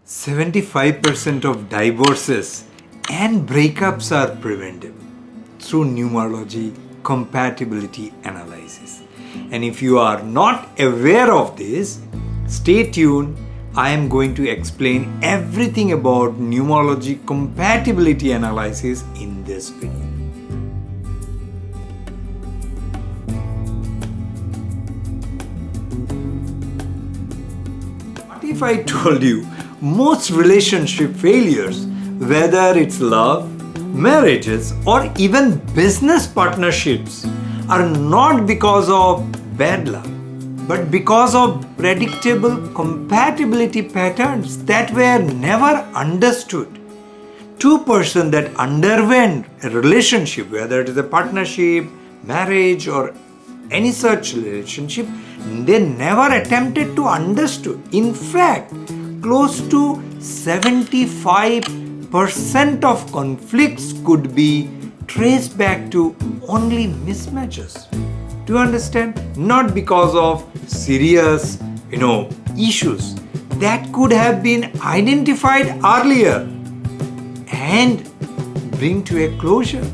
75% of divorces and breakups are preventable through numerology compatibility analysis. And if you are not aware of this, stay tuned. I am going to explain everything about numerology compatibility analysis in this video. What if I told you most relationship failures, whether it's love, marriages, or even business partnerships, are not because of bad luck, but because of predictable compatibility patterns that were never understood. Two persons that underwent a relationship, whether it is a partnership, marriage, or any such relationship, they never attempted to understood. In fact, close to 75% of conflicts could be traced back to only mismatches. Do you understand? Not because of serious, issues that could have been identified earlier and bring to a closure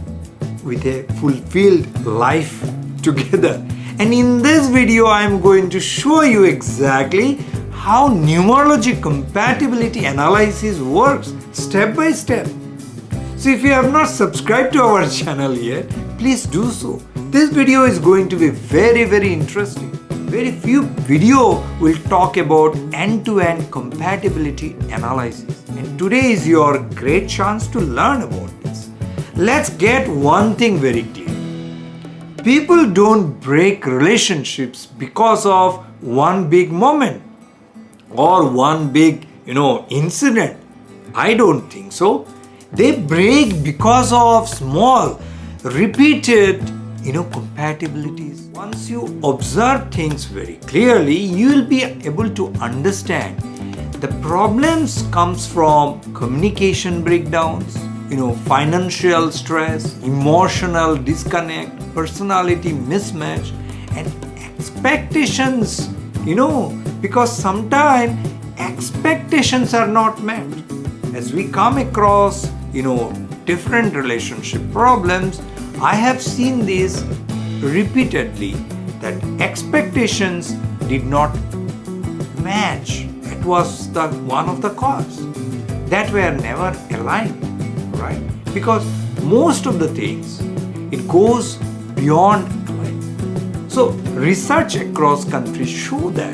with a fulfilled life together. And in this video, I am going to show you exactly how numerology compatibility analysis works step by step. So if you have not subscribed to our channel yet, please do so. This video is going to be very interesting. Very few video will talk about end-to-end compatibility analysis. And today is your great chance to learn about this. Let's get one thing very clear. People don't break relationships because of one big moment or one big, incident. I don't think so. They break because of small, repeated, compatibilities. Once you observe things very clearly, you will be able to understand the problems comes from communication breakdowns, financial stress, emotional disconnect, personality mismatch, and expectations, because sometimes expectations are not met. As we come across, different relationship problems, I have seen this repeatedly, that expectations did not match. It was one of the cause that were never aligned, right? Because most of the things, it goes beyond alignment. So research across countries show that,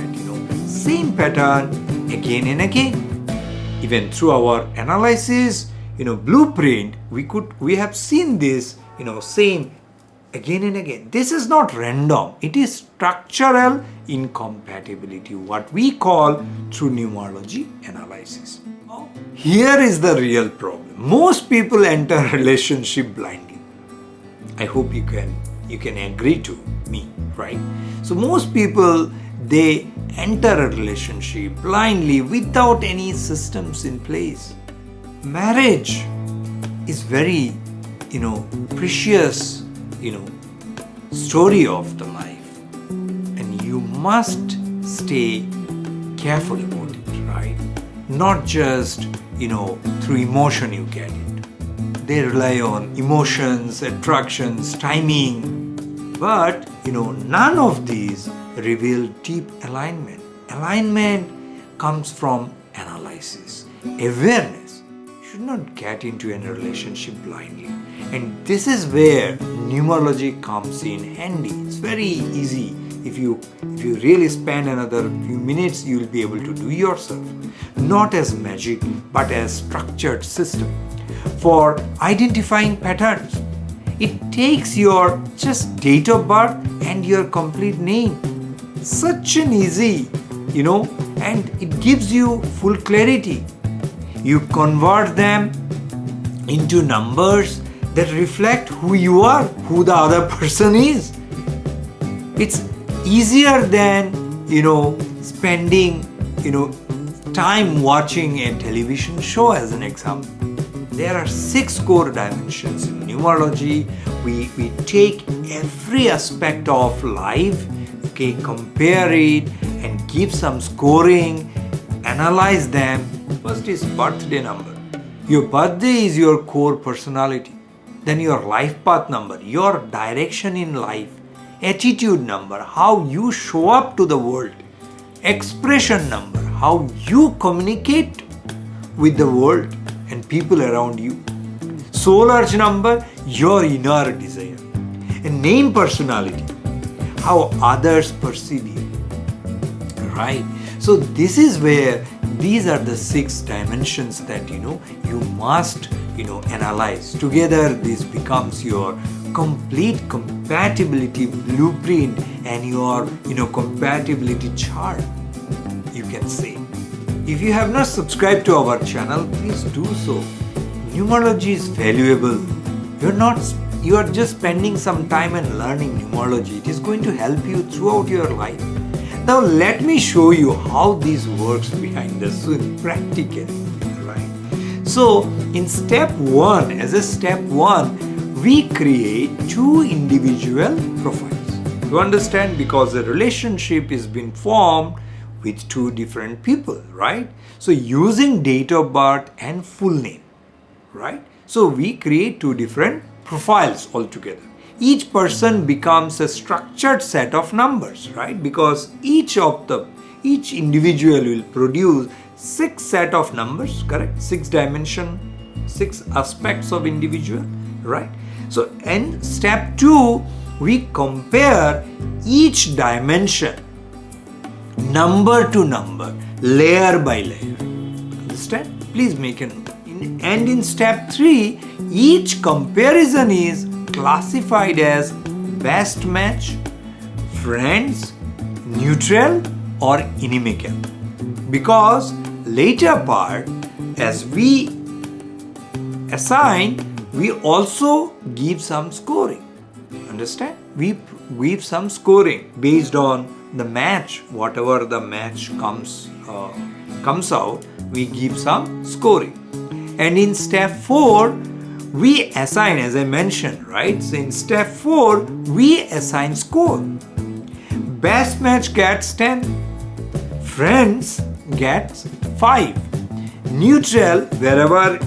same pattern again and again. Even through our analysis, blueprint, we have seen this, same again and again. This is not random. It is structural incompatibility, what we call through numerology analysis. Here is the real problem. Most people enter a relationship blindly. I hope you can agree to me, right? So most people, they enter a relationship blindly without any systems in place. Marriage is very, precious, story of the life. And you must stay careful about it, right? Not just, through emotion you get it. They rely on emotions, attractions, timing. But, none of these reveal deep alignment. Alignment comes from analysis, awareness. You should not get into a relationship blindly. And this is where numerology comes in handy. It's very easy. If you really spend another few minutes, you will be able to do yourself. Not as magic, but as structured system for identifying patterns. It takes your just date of birth and your complete name. Such an easy, and it gives you full clarity. You convert them into numbers that reflect who you are, who the other person is. It's easier than, spending, time watching a television show as an example. There are 6 core dimensions in numerology. We take every aspect of life, compare it and give some scoring, analyze them, First is birthday number. Your birthday is your core personality. Then your life path number, your direction in life. Attitude number, how you show up to the world. Expression number, how you communicate with the world and people around you. Soul urge number, your inner desire. And name personality, how others perceive you. Right? So this is where these are the 6 dimensions that you must analyze. Together this becomes your complete compatibility blueprint and your compatibility chart, you can say. If you have not subscribed to our channel, please do so. Numerology is valuable. You are just spending some time and learning numerology. It is going to help you throughout your life. Now let me show you how this works behind the scene practically. Right? So in step 1, we create 2 individual profiles. You understand? Because the relationship is being formed with 2 different people, right? So using date of birth and full name, right? So we create 2 different profiles altogether. Each person becomes a structured set of numbers, right? Because each individual will produce 6 set of numbers, correct? 6 dimension, 6 aspects of individual, right? So in step 2, we compare each dimension number to number, layer by layer. Understand? Please make a note. And in step 3, each comparison is classified as best match, friends, neutral or inimical. Because later part, as we assign, we also give some scoring. Understand? We give some scoring based on the match. Whatever the match comes out, we give some scoring. And in step 4, we assign, as I mentioned, right? So in step 4, we assign score. Best match gets 10. Friends gets 5. Neutral, wherever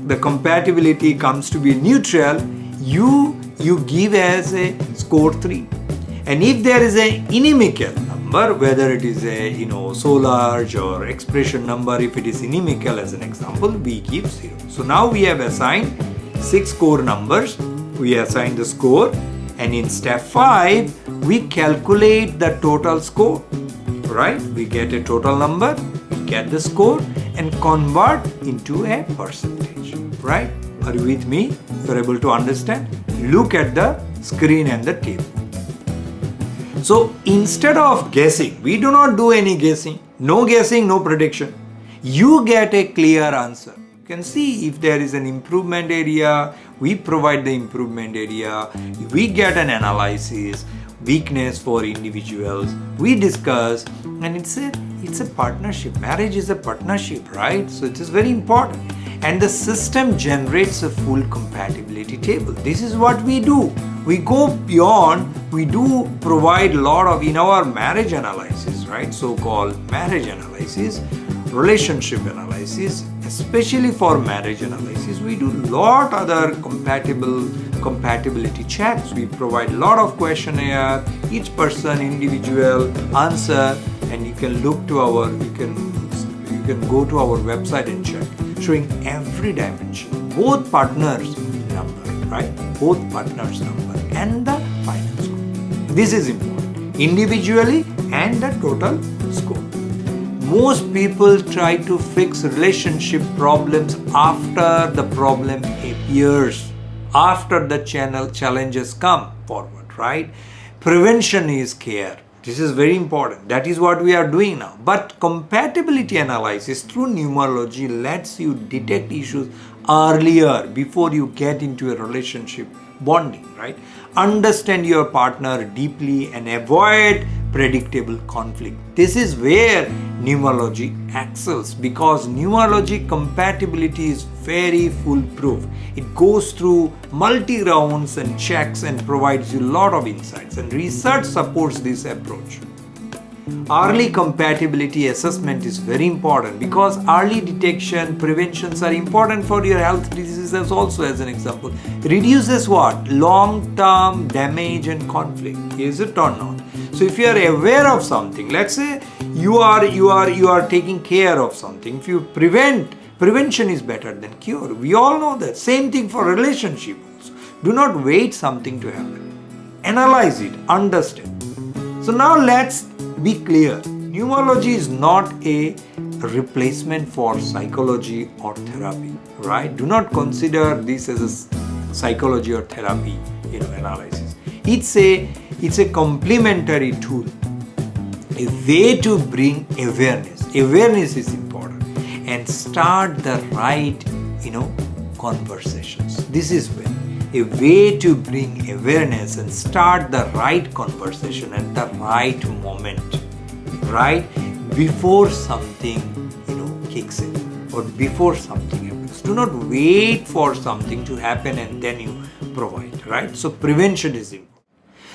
the compatibility comes to be neutral, you give as a score 3. And if there is an inimical number, whether it is a soul urge or expression number, if it is inimical as an example, we give 0. So now we have assigned 6 core numbers, we assign the score, and in step 5 we calculate the total score, right? We get a total number, we get the score and convert into a percentage, right? Are you with me? You are able to understand? Look at the screen and the table. So instead of guessing, we do not do any guessing. No guessing, no prediction. You get a clear answer. You can see if there is an improvement area, we provide the improvement area. We get an analysis, weakness for individuals. We discuss, and it's a partnership. Marriage is a partnership, right? So it is very important. And the system generates a full compatibility table. This is what we do. We go beyond, we do provide a lot of, in our marriage analysis, right? So-called marriage analysis, relationship analysis, especially for marriage analysis, we do lot other compatibility checks. We provide a lot of questionnaire, each person individual answer, and you can look to you can go to our website and check, showing every dimension, both partners number, right? Both partners number and the final score. This is important, individually and the total score. Most people try to fix relationship problems after the problem appears, after the challenges come forward, right? Prevention is care. This is very important. That is what we are doing now. But compatibility analysis through numerology lets you detect issues earlier before you get into a relationship bonding, right? Understand your partner deeply and avoid predictable conflict. This is where numerology excels, because numerology compatibility is very foolproof. It goes through multi rounds and checks and provides you a lot of insights, and research supports this approach. early compatibility assessment is very important, because early detection, preventions are important for your health diseases also. As an example, reduces what? Long-term damage and conflict. Is it or not? So if you are aware of something, let's say you are taking care of something, if you prevention is better than cure. We all know that. Same thing for relationship also. Do not wait something to happen. Analyze it, understand. So now let's be clear. Numerology is not a replacement for psychology or therapy, right? Do not consider this as a psychology or therapy, analysis. It's a complementary tool, a way to bring awareness. Awareness is important, and start the right, conversations. This is where a way to bring awareness and start the right conversation at the right moment, right before something kicks in or before something happens. Do not wait for something to happen and then you provide, right? So prevention is important.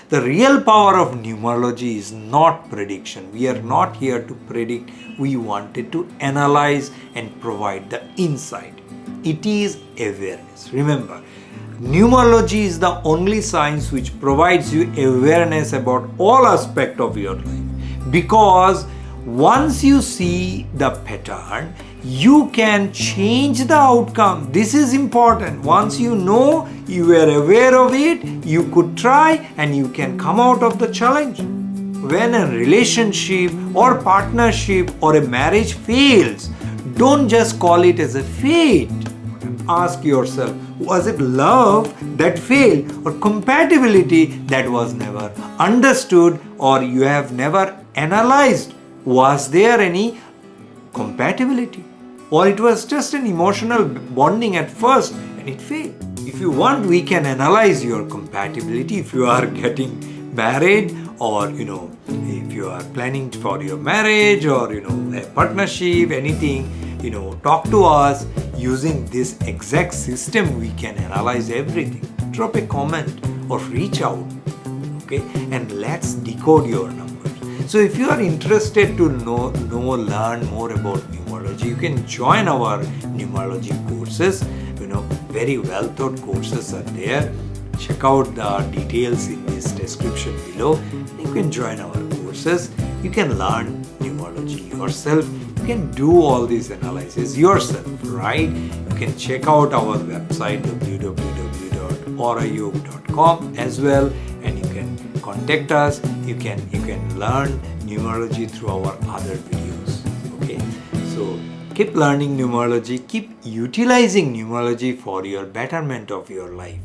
The real power of numerology is not prediction. We are not here to predict. We wanted to analyze and provide the insight. It is awareness. Remember, numerology is the only science which provides you awareness about all aspects of your life. Because once you see the pattern, you can change the outcome. This is important. Once you know, you are aware of it, you could try and you can come out of the challenge. When a relationship or partnership or a marriage fails, don't just call it as a fate. Ask yourself, was it love that failed or compatibility that was never understood, or you have never analyzed? Was there any compatibility, or it was just an emotional bonding at first and it failed? If you want, we can analyze your compatibility. If you are getting married, or if you are planning for your marriage or a partnership, anything, talk to us. Using this exact system, we can analyze everything. Drop a comment or reach out, okay, and let's decode your numbers. So if you are interested to learn more about numerology, you can join our numerology courses. Very well thought courses are there. Check out the details in this description below. You can join our courses. You can learn numerology yourself. You can do all these analysis yourself, right? You can check out our website www.aurayog.com as well, and you can contact us. You can learn numerology through our other videos. Okay, so keep learning numerology, keep utilizing numerology for your betterment of your life.